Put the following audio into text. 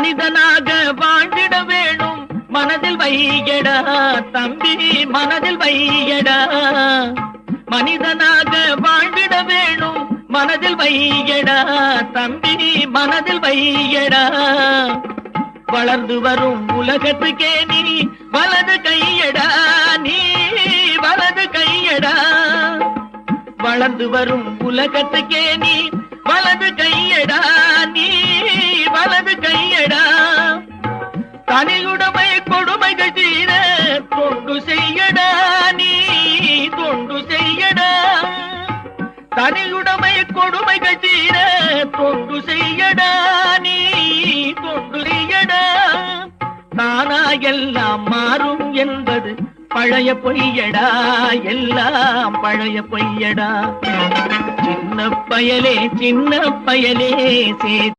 மனிதனாக வாழ்ந்திட வேணும் மனதில் வையடா தம்பி மனதில் வையடா. மனிதனாக வாழ்ந்திட வேணும் மனதில் வையடா தம்பி மனதில் வையடா. வளர்ந்து வரும் உலகத்துக்கே நீ வலது கையடா நீ வலது கையடா. வளர்ந்து வரும் உலகத்துக்கே நீ வலது கையடா நீ வலது கையடா. தனியுடைமை கொடுமைகள் தீர தொண்டு செய்யடா நீ தொண்டு செய்யடா. தனியுடைமை கொடுமைகள் தீர தொண்டு செய்யடா நீ தொண்டு செய்யடா. தானா எல்லாம் மாறும் என்பது பழைய பொய்யடா எல்லாம் பழைய பொய்யடா. சின்ன பயலே